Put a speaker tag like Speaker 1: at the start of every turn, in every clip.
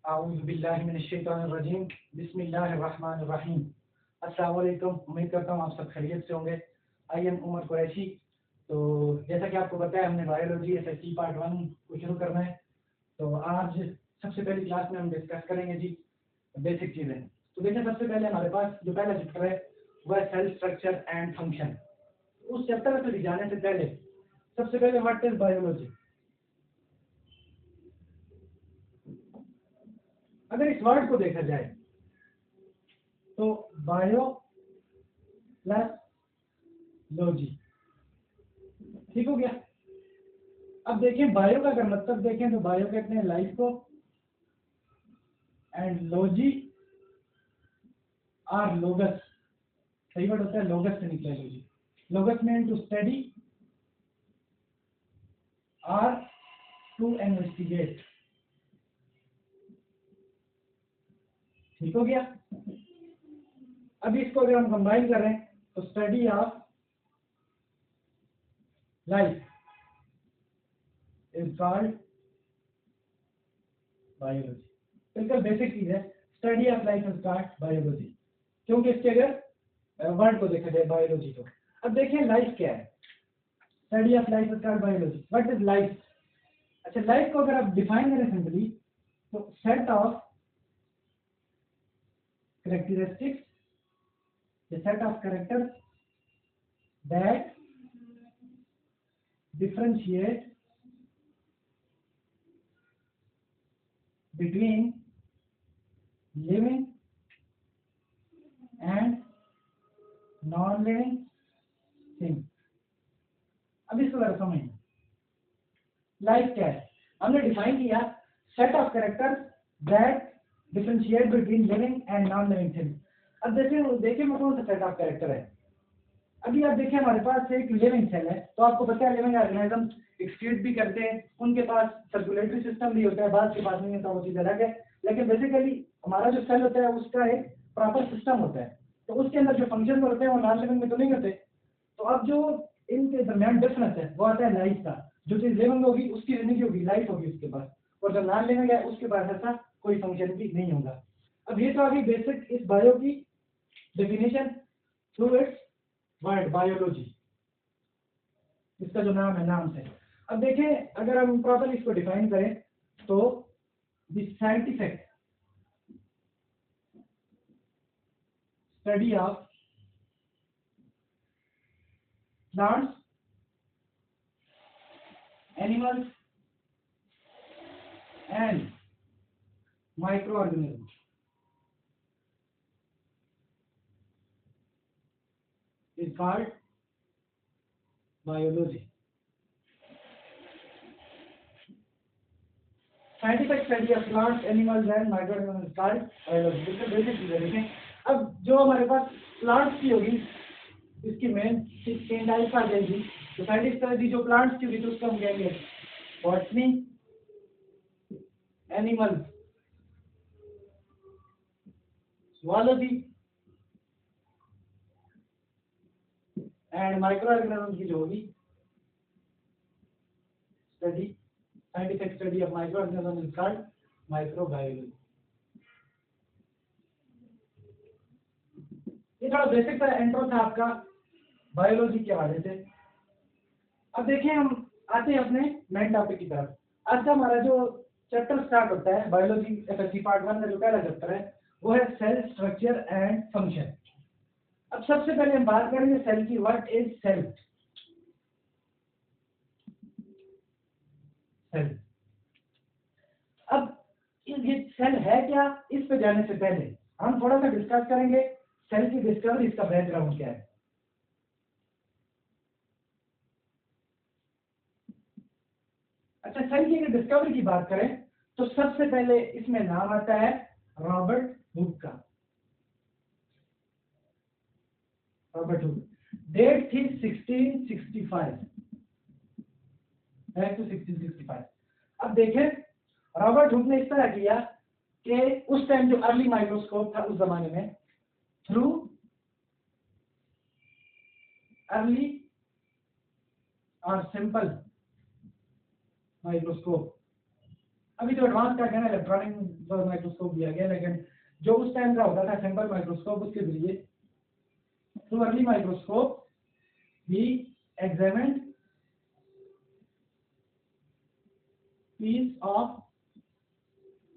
Speaker 1: आऊज़ुबिल्लाहिमिनश्शैतानिर्रजीम बिस्मिल्लाहिर्रहमानिर्रहीम। अस्सलाम वालेकुम। उम्मीद करता हूँ आप सब खैरियत से होंगे। I am Umar Qureshi. तो जैसा कि आपको पता है, हमने बायोलॉजी एसएसटी पार्ट 1 को शुरू करना है। तो आज सबसे पहली क्लास में हम डिस्कस करेंगे जी बेसिक चीज़ें। तो देखिए, सबसे पहले हमारे पास जो पहला चैप्टर है वह है सेल स्ट्रक्चर एंड फंक्शन। उस चैप्टर में जाने से पहले सबसे पहले व्हाट इज बायोलॉजी। अगर इस वर्ड को देखा जाए तो बायो प्लस लॉजी, ठीक हो गया। अब देखें, बायो का अगर मतलब देखें तो बायो कहते हैं लाइफ को, एंड लॉजी आर लोगस, सही वर्ड होता है, लोगस से निकला logy. Logos mean to study or to investigate, ठीक हो गया। अभी इसको अगर हम कंबाइन करें तो study of life is called biology. बिल्कुल बेसिक चीज है, study of life is called biology, क्योंकि इसके अगर वर्ड को देखा जाए बायोलॉजी को। अब देखिए लाइफ क्या है। Study of life is called biology. What is life? अच्छा, लाइफ को अगर आप डिफाइन करें सिंपली तो set of characteristics, a set of characters that differentiate between living and non-living things। अब इसको जरा समझिए, लाइफ क्या है। हमने डिफाइन किया set of characters that differentiate between living and non living things. अब देखिए मैं कौन सा सेट ऑफ कैरेक्टर है। अभी आप देखिए, हमारे पास एक लिविंग सेल है, तो आपको पता है लिविंग ऑर्गेनिज्म एक्सक्रीट भी करते हैं, उनके पास सर्कुलेटरी सिस्टम भी होता है, बाद के पास नहीं होता, वो चीज़ अलग है। लेकिन बेसिकली हमारा जो सेल होता है उसका एक प्रॉपर सिस्टम होता है, तो उसके अंदर जो फंक्शन होते हैं वो नॉन लिविंग में तो नहीं होते। तो अब जो इनके दरमियान डिफरेंस है वो आता है लाइफ का। जो चीज़ लिविंग होगी उसकी जिंदगी होगी, लाइफ होगी उसके पास, और जो नॉन लिविंग है उसके पास ऐसा कोई फंक्शन भी नहीं होगा। अब ये तो अभी बेसिक इस बायो की definition through it's word biology, इसका जो नाम है, नाम से। अब देखें, अगर हम प्रॉपरली इसको डिफाइन करें तो the scientific study of plants, animals and micro organism is called biology। Scientific study of plants, animals and microorganisms is called biology। इसका बेसिक चीज़ है। देखें, अब जो हमारे पास प्लांट्स की होगी इसकी मेन 16 टाइप्स आ जाएगी। तो साइंटिफिक स्टडी जो प्लांट्स की होगी तो उसको हम कहेंगे botany, animals zoology and micro organism की जो होगी study, scientific study of micro organism is called microbiology. ये थोड़ा बेसिक सा इंट्रो था आपका बायोलॉजी के हवाले से। अब देखिए, हम आते हैं अपने मेन टॉपिक की तरफ। आज का हमारा जो चैप्टर स्टार्ट होता है बायोलॉजी एसएससी पार्ट 1 का जो पहला चैप्टर है वो है सेल स्ट्रक्चर एंड फंक्शन। अब सबसे पहले हम बात करेंगे सेल की। What is cell? सेल, अब ये सेल है क्या, इस पे जाने से पहले हम थोड़ा सा डिस्कस करेंगे सेल की डिस्कवरी, इसका बैकग्राउंड क्या है। अच्छा, सेल की अगर डिस्कवरी की बात करें तो सबसे पहले इसमें नाम आता है रॉबर्ट हुक का। रॉबर्ट हुक, डेट थी 1665, बैक टू 1665। अब देखें, रॉबर्ट हुक ने इस तरह किया कि उस टाइम जो अर्ली माइक्रोस्कोप था उस जमाने में, थ्रू अर्ली और सिंपल माइक्रोस्कोप अभी तो एडवांस का कहना इलेक्ट्रॉनिक माइक्रोस्कोप दिया गया, लेकिन जो उस टाइम का होता था सिंपल माइक्रोस्कोप, उसके जरिए थ्रू अर्ली माइक्रोस्कोप ही एग्जामिन्ड पीस ऑफ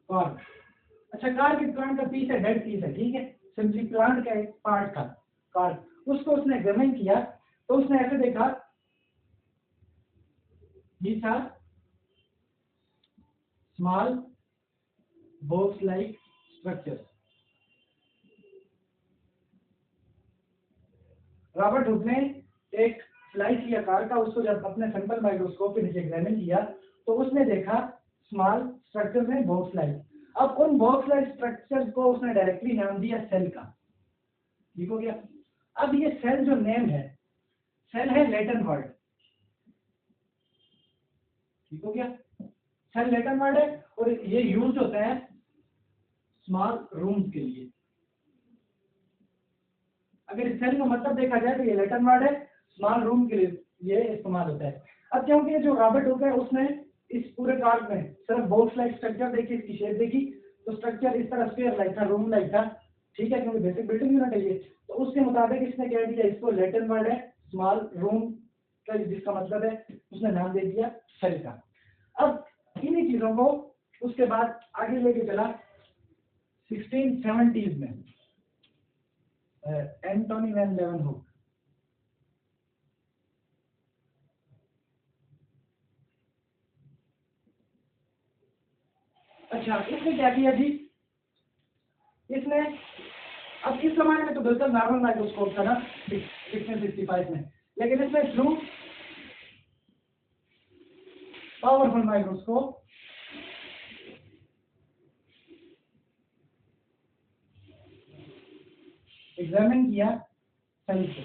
Speaker 1: कार्ड। अच्छा, कार्ड किस प्लांट का पीस है? डेड पीस है, ठीक है, सिंपली प्लांट का एक पार्ट का कार्ड, उसको उसने एग्जामिन किया तो उसने ऐसे देखा these are small box like structures। Robert Hooke ने एक स्लाइस लिया कार का, उसको जब अपने सिंपल माइक्रोस्कोप के नीचे एग्जामिन किया तो उसने देखा स्मॉल स्ट्रक्चर में बॉक्स लाइक। अब उन बॉक्स लाइक स्ट्रक्चर को उसने डायरेक्टली नाम दिया सेल का, ठीक हो गया। अब ये सेल जो नेम है, सेल है लैटिन वर्ड, ठीक हो गया, सेल लैटिन वर्ड है और ये यूज होता है स्मॉल रूम्स के लिए। अगर इस सेल का मतलब देखा जाए तो ये लैटिन वर्ड है, स्मॉल रूम के लिए ये इस्तेमाल होता है। अब क्योंकि जो रॉबर्ट हुक है उसने इस पूरे कार्ड में सिर्फ बॉक्स लाइक स्ट्रक्चर देखी, इसकी शेप देखी, तो स्ट्रक्चर इस तरह स्फीयर लाइक था, रूम लाइक था, ठीक है, क्योंकि बेसिक बिल्डिंग होना चाहिए, तो उसके मुताबिक इसने कह दिया इसको लैटिन वर्ड है स्मॉल रूम का, जिसका मतलब है उसने नाम दे दिया सेल का। अब इन्हीं चीजों को उसके बाद आगे लेके चला 1670s में एंटोनी वैन लेeuwenhoek। अच्छा, इसने क्या किया जी, इसने अब इस जमाने में तो बिल्कुल नॉर्मल माइक्रोस्कोप था ना 1665 में, लेकिन इसमें थ्रू पावरफुल माइक्रोस्कोप एग्जामिन किया सेल को।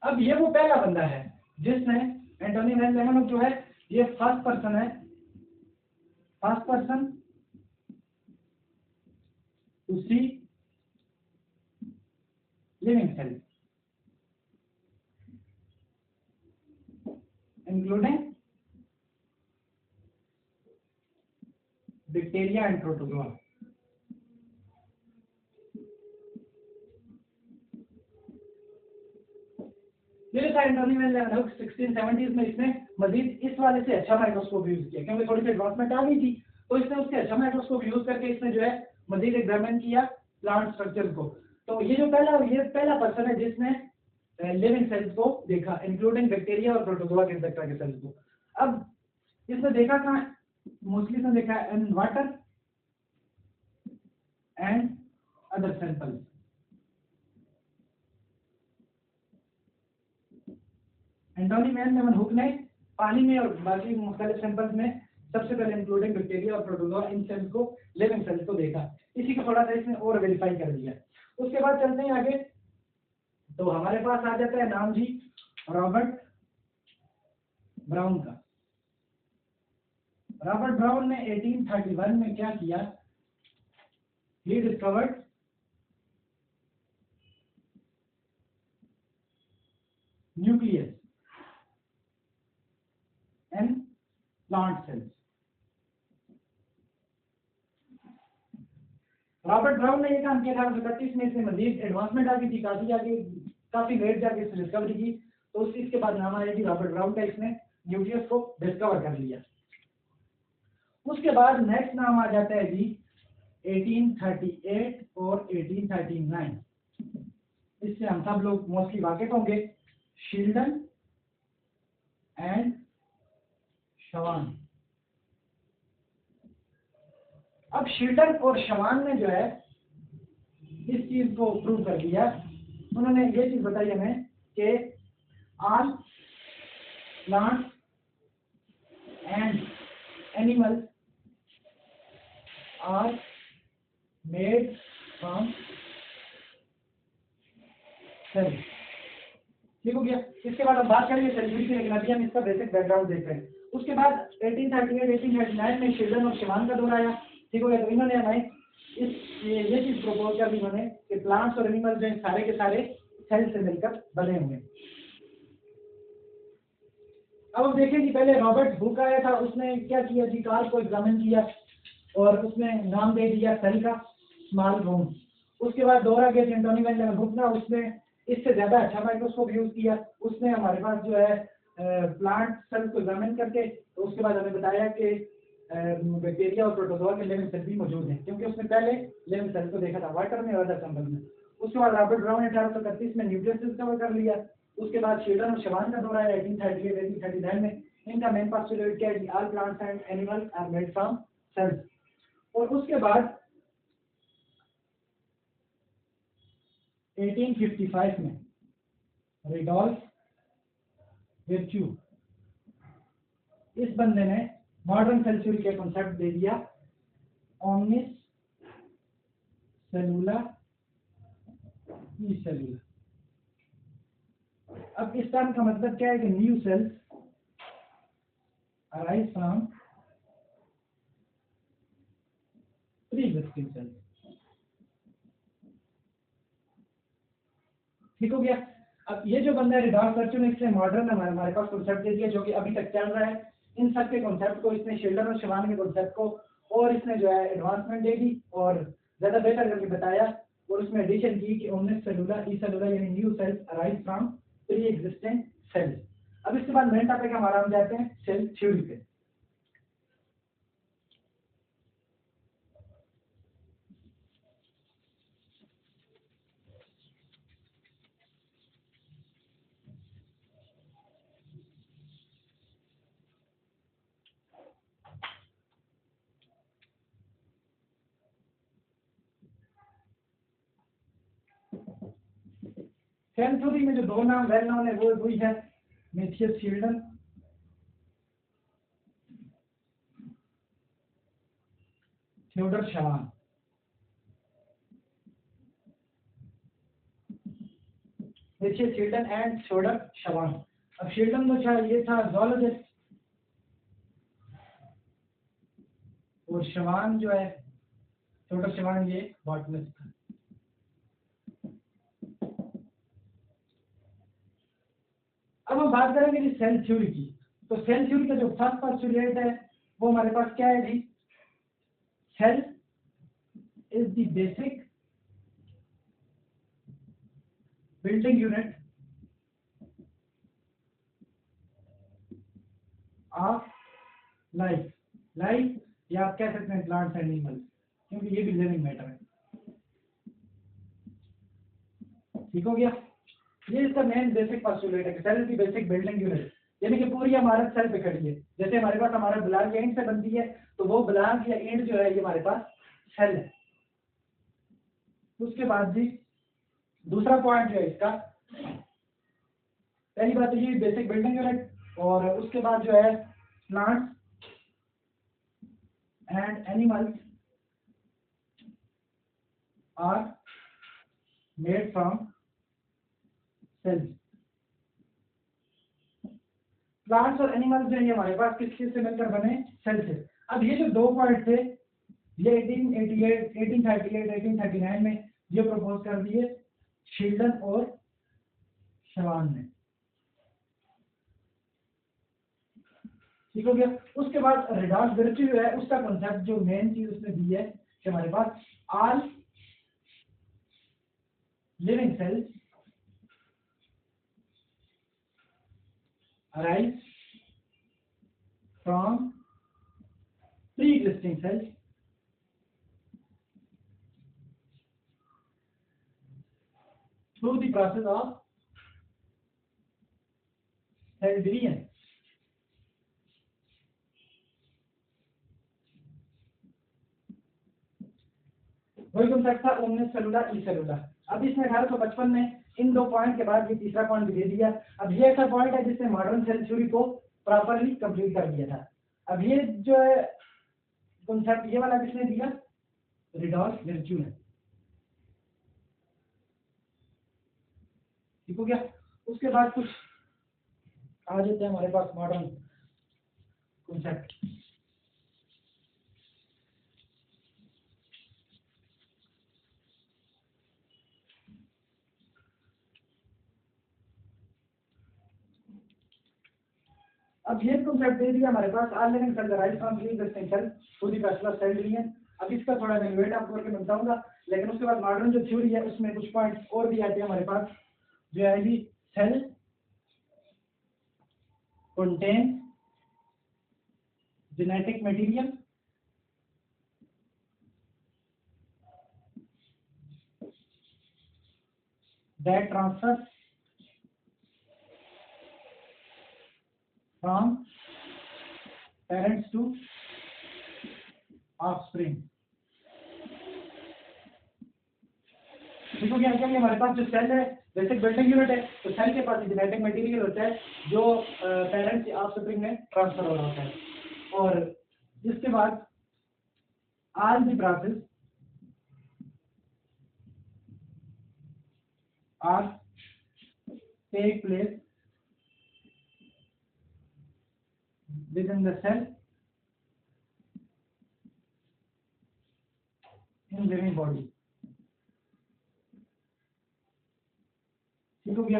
Speaker 1: अब ये वो पहला बंदा है जिसने, एंटोनी वैन लेeuwenhoek जो है ये फर्स्ट पर्सन है, first person to see living cell including bacteria and protozoa. ये था एंटोनी वैन लेeuwenhoek 1670s में। इसने मजीद इस वाले से अच्छा माइक्रोस्कोप यूज किया क्योंकि थोड़ी सी एडवांसमेंट आ गई थी, तो इसने उससे अच्छा माइक्रोस्कोप यूज करके इसने जो है मजीद एग्जामिन किया प्लांट स्ट्रक्चर को। तो ये पहला पर्सन है जिसने लिविंग सेल्स को देखा, इंक्लूडिंग बैक्टीरिया और प्रोटोजोआ के तरह के सेल्स को। अब इसने देखा कहाँ, मोस्टली इसने देखा in water and other samples. Antonie van Leeuwenhoek ने पानी में और बाकी मुख्तलिफ सैंपल्स में सबसे पहले इंक्लूडिंग बैक्टीरिया और प्रोटोजोआ इन सेल्स को, लिविंग सेल्स को देखा। इसी को थोड़ा सा इसने और वेरीफाई कर दिया। उसके बाद चलते हैं आगे, तो हमारे पास आ जाता है नाम जी रॉबर्ट ब्राउन का। रॉबर्ट ब्राउन ने 1831 में क्या किया, he discovered nucleus and plant cells. Robert brown ने यह काम किया 1831 में, इसमें मजीद एडवांसमेंट आ गई थी, काफी लेट जाके इसने डिस्कवरी की, तो इसके बाद नाम आया कि रॉबर्ट ब्राउन का, इसने न्यूक्लियस को डिस्कवर कर लिया। उसके बाद नेक्स्ट नाम आ जाता है जी 1838 और 1839, इससे हम सब लोग मोस्टली वाकिफ होंगे, शील्डन एंड शवान। अब शील्डन और शवान ने जो है इस चीज को प्रूव कर दिया, उन्होंने ये चीज बताई हमें कि all plants and animals are made from cell. ठीक हो गया। इसके बाद हम बात करेंगे सेलिब्रिटी की, लेकिन अभी हम इसका बेसिक बैकग्राउंड देख रहे हैं। उसके बाद 1838 1839 में शील्डन और शवान का दौर आया। ठीक हो गया। तो इन्होंने हमें ये चीज प्रपोज कर दी उन्होंने कि प्लांट्स और एनिमल्स जो सारे के सारे सेल से मिलकर बने हुए हैं। अब हम देखें कि पहले रॉबर्ट हुक आया था, उसने क्या किया जी, कार को एग्जामिन किया और उसने नाम दे दिया सेल का, स्मॉल रूम। उसके बाद दोहरा गया एंटोनी वैन लेeuwenhoek ना, उसने इससे ज्यादा अच्छा माइक्रोस्कोप यूज किया। उसने हमारे पास जो है प्लांट सेल को एग्जामिन करके तो उसके बाद हमें बताया कि बैक्टीरिया और प्रोटोजोआ के लिविंग सेल भी मौजूद हैं, क्योंकि उसने पहले लिविंग सेल को देखा था वाटर में और अदर सैंपल में। उसके बाद रॉबर्ट ब्राउन ने 1831 में न्यूक्लियस कवर कर लिया। उसके बाद शेल्डन और शवान का दौरा है 1838 1839 में। इनका मेन पोस्टुलेट क्या है, all plants and animals are made from cells. और उसके बाद 1855 में रिडोल्फ विर्च्यू, इस बंदे ने मॉडर्न सेल थ्योरी का कॉन्सेप्ट दे दिया, ओमनिस सेलुला ई सेलुला। अब इस टर्म का मतलब क्या है कि new sales arise from pre existing sales. ठीक हो गया। अब ये जो बंदा है रिडोल्फ विर्च्यू ने इससे मॉडर्न हमारे पास कॉन्सेप्ट दे दिया जो कि अभी तक चल रहा है। इन सब के कॉन्सेप्ट को इसने शेल्डन और शवान के कॉन्सेप्ट को और इसने जो है एडवांसमेंट दे दी और ज्यादा बेहतर करके बताया और उसमें एडिशन की कि ओमनिस सेलुला ई सेलुला यानी new sales arise from pre existing sales. अब इसके बाद मेन टॉपिक हमारा हम जाते हैं सेल थ्योरी पे। सेल थ्योरी में जो दो नाम वेल नोन है वो वही है, Matthias Schleiden Theodor Schwann. Matthias Schleiden and Theodor Schwann. अब शेल्डन जो था ये था जूलॉजिस्ट और शवान जो है थियोडर शवान ये बॉटनिस्ट था। अब हम बात करेंगे जी सेल थ्योरी की। तो सेल थ्योरी का जो फर्स्ट पोस्टुलेट है वो हमारे पास क्या है जी, cell is the basic building unit of life. Life या आप कह सकते हैं प्लांट्स एंड एनिमल्स, क्योंकि ये भी लिविंग मैटर है। ठीक हो गया। ये इसका मेन बेसिक पोस्टुलेट है कि सेल की बेसिक बिल्डिंग यूनिट, यानी कि पूरी इमारत सेल पे खड़ी है। जैसे हमारे पास हमारा ब्लाक एंड से बनती है तो वो ब्लाक या एंड जो है ये हमारे पास सेल है। उसके बाद जी दूसरा पॉइंट जो है इसका, पहली बात तो ये बेसिक बिल्डिंग यूनिट और उसके बाद जो है plants and animals are made from cells. Plants और एनिमल्स जो है हमारे पास किस चीज से मिलकर बने, सेल से। अब ये जो दो पॉइंट थे ये 1888 1838 1839 में ये प्रपोज कर दिए शेल्डन और शवान ने। ठीक हो गया। उसके बाद रिडोल्फ विर्च्यू है, उसका कॉन्सेप्ट जो मेन चीज उसने दी है कि हमारे पास all living cells arise from pre existing cells through the process of cell division। वही कॉन्सेप्ट था ओमनिस सेलुला ई सेलुला। अब इसने 1855 में इन दो पॉइंट के बाद ये तीसरा पॉइंट दे दिया। अब ये ऐसा पॉइंट है जिसने मॉडर्न सेल थ्योरी को प्रॉपर्ली कंप्लीट कर दिया था। अब ये जो है कॉन्सेप्ट ये वाला किसने दिया, रिडोल्फ विर्च्यू ने। ठीक हो गया। उसके बाद कुछ आ जाते हैं हमारे पास मॉडर्न कॉन्सेप्ट। अब ये कॉन्सेप्ट दे दिया हमारे पास, all living cells arise from pre existing cell to the bachelor cell division. अब इसका थोड़ा एवेल्युएट आपको करके मैं बताऊंगा, लेकिन उसके बाद मॉडर्न जो थ्योरी है उसमें कुछ पॉइंट्स और भी आते हैं हमारे पास, जो है जी cell contain genetic material that transfers from parents to offspring। देखो क्या क्या हमारे पास जो सेल है बेसिक बिल्डिंग यूनिट है, तो सेल के पास जेनेटिक मटेरियल होता है जो पेरेंट्स से ऑफस्प्रिंग में ट्रांसफर हो रहा होता है, और इसके बाद all the process are take place within the cell in living body। ठीक हो गया।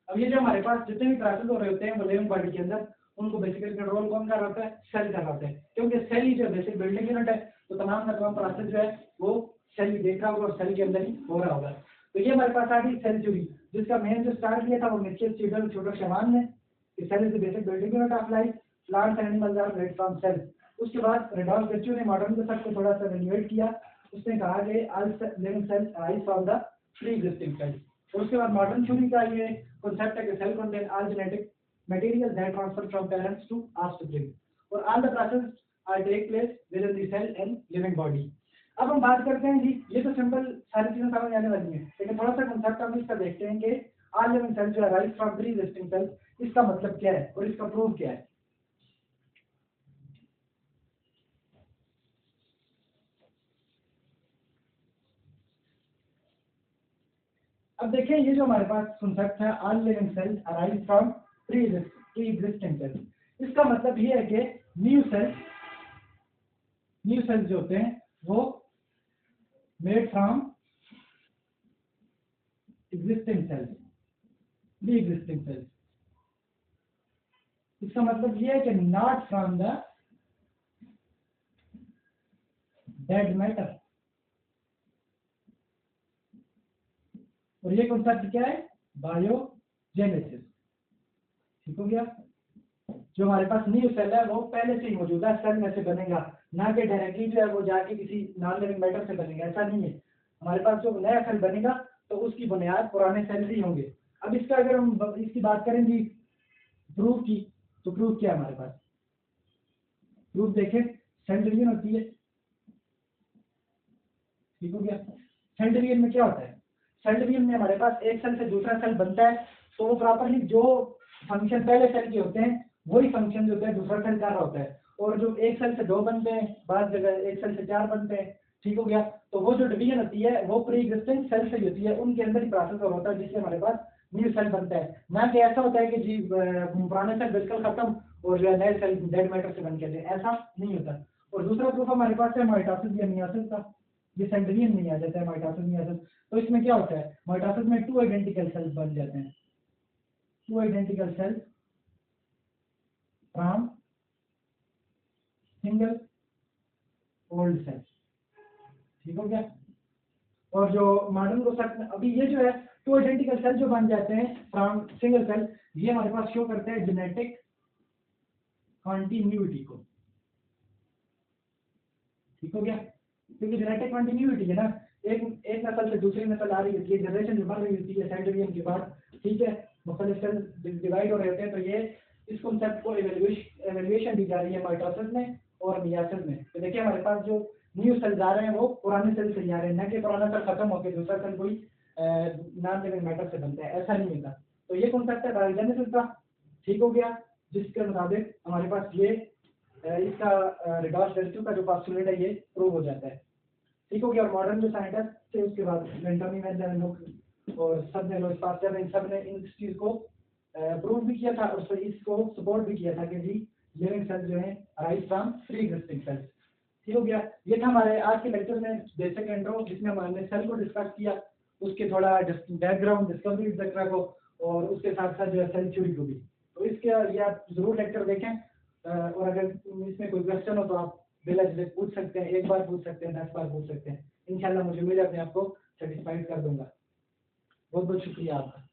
Speaker 1: अब ये जो हमारे पास जितने भी प्रोसेस हो रहे होते हैं वो लिविंग बॉडी के अंदर, उनको बेसिकली कंट्रोल कौन कर रहा होता है? सेल कर रहा होता है, क्योंकि सेल ही जो बेसिक बिल्डिंग यूनिट है, तो तमाम का तमाम प्रोसेस जो है वो सेल ही देख रहा होगा और सेल के अंदर ही हो रहा होगा। तो ये हमारे पास आ गई सेल थ्योरी, जिसका मेन जो स्टार्ट किया था वो मिचेल स्टीगल छोटा शवान ने, cell is the basic building unit of life, plants and animals are made from cell. उसके बाद रेडॉल्फ बर्च्यू ने मॉडर्न के साथ थोड़ा सा एवेल्युएट किया, उसने कहा कि all living cells arise from the pre existing sales. और उसके बाद मॉडर्न थ्योरी का ये कॉन्सेप्ट है कि cell contain all genetic material that transfer from parents to offspring, और all the process are take place within the cell and living body. अब हम बात करते हैं जी, ये तो सिंपल सारी चीजें समझ आने वाली हैं, लेकिन थोड़ा सा कॉन्सेप्ट हम इसका देखते हैं कि ऑल लिविंग सेल्स जो arise from pre existing sales, इसका मतलब क्या है और इसका प्रूफ क्या है। अब देखिए ये जो हमारे पास कॉन्सेप्ट है all living cells arise from pre existing sales, इसका मतलब ये है कि न्यू सेल्स जो होते हैं वो made from existing cells, pre existing sales. इसका मतलब ये है कि not from the dead matter. और ये कॉन्सेप्ट क्या है? बायोजेनेसिस। ठीक हो गया। जो हमारे पास न्यू सेल है वो पहले से ही मौजूदा सेल में से बनेगा, ना कि डायरेक्टली जो है वो जाके किसी नॉन लिविंग मैटर से बनेगा, ऐसा नहीं है। हमारे पास जो नया सेल बनेगा तो उसकी बुनियाद पुराने सेल ही होंगे। अब इसका अगर हम इसकी बात करें जी प्रूफ की, तो प्रूफ क्या है हमारे पास? प्रूफ देखें, सेल डिवीजन होती है। ठीक हो गया। सेल डिवीजन में क्या होता है? सेल डिवीजन में हमारे पास एक सेल से दूसरा सेल बनता है, तो वो प्रॉपरली जो फंक्शन पहले सेल के होते हैं वही फंक्शन जो होता है दूसरा सेल कर रहा होता है। और जो एक सेल से 2 बनते हैं, बाद जगह एक सेल से 4 बनते हैं। ठीक हो गया। तो वो जो डिवीजन होती है वो प्री एग्जिस्टिंग सेल से होती है, उनके अंदर ही प्रोसेस हो होता है जिससे हमारे पास न्यू सेल बनता है। ना कि ऐसा होता है कि जी पुराने सेल बिल्कुल खत्म और जो है नए सेल डेड मैटर से बन के थे, ऐसा नहीं होता। और दूसरा प्रूफ हमारे पास है माइटोसिस या मियोसिस का, ये सेल डिवीजन में आ जाता है माइटोसिस मियोसिस। तो इसमें क्या होता है? माइटोसिस में 2 आइडेंटिकल सेल्स बन जाते हैं, 2 identical cells from single old cell. ठीक हो गया। और जो मॉडर्न को सेट अभी ये जो है 2 आइडेंटिकल सेल जो बन जाते हैं फ्रॉम सिंगल सेल, ये हमारे पास शो करते हैं जेनेटिक कॉन्टिन्यूटी को। ठीक हो गया। क्योंकि जेनेटिक कॉन्टिन्यूटी है ना, एक नस्ल से दूसरी नस्ल आ रही होती है, जनरेशन जो बढ़ रही होती है सेल डिवीजन के बाद। ठीक है, मुख्तलिफ सेल डिवाइड हो रहे होते हैं, तो ये इस कॉन्सेप्ट को एवेल्युएशन दी जा रही है माइटोसिस में और मियोसिस में। तो देखिए हमारे पास जो न्यू सेल्स आ रहे हैं वो पुराने सेल से ही आ रहे हैं, ना कि पुराना सेल खत्म होकर दूसरा सेल कोई नॉन लिविंग मैटर से बनता है, ऐसा नहीं होता। तो ये कॉन्सेप्ट है बायोजेनेसिस का। ठीक हो गया। जिसके मुताबिक हमारे पास ये इसका रेडॉल्फ बर्च्यू का जो पोस्टुलेट है ये प्रूव हो जाता है। ठीक हो गया। और मॉडर्न जो साइंटिस्ट थे उसके बाद एंटोनी वेन लोग और सब ने, लोग पास्टर, इन सब ने इन चीज को प्रूव भी किया था और इसको सपोर्ट भी किया था कि जी लिविंग सेल्स जो है arise from pre existing sales. ठीक हो गया। ये था हमारे आज के लेक्चर में बेसिक इंट्रो, जिसमें हमने सेल को डिस्कस किया, उसके थोड़ा बैकग्राउंड डिस्कवरी एक्सेट्रा को, और उसके साथ साथ जो है सेल थ्योरी को भी। तो तो इसके ये आप जरूर लेक्चर देखें, और अगर इसमें कोई क्वेश्चन हो तो आप बिला झिझक पूछ सकते हैं, 1 बार पूछ सकते हैं, 10 बार पूछ सकते हैं। इंशाल्लाह मुझे उम्मीद है अपने आप को सेटिस्फाइड कर दूंगा। बहुत बहुत शुक्रिया आपका।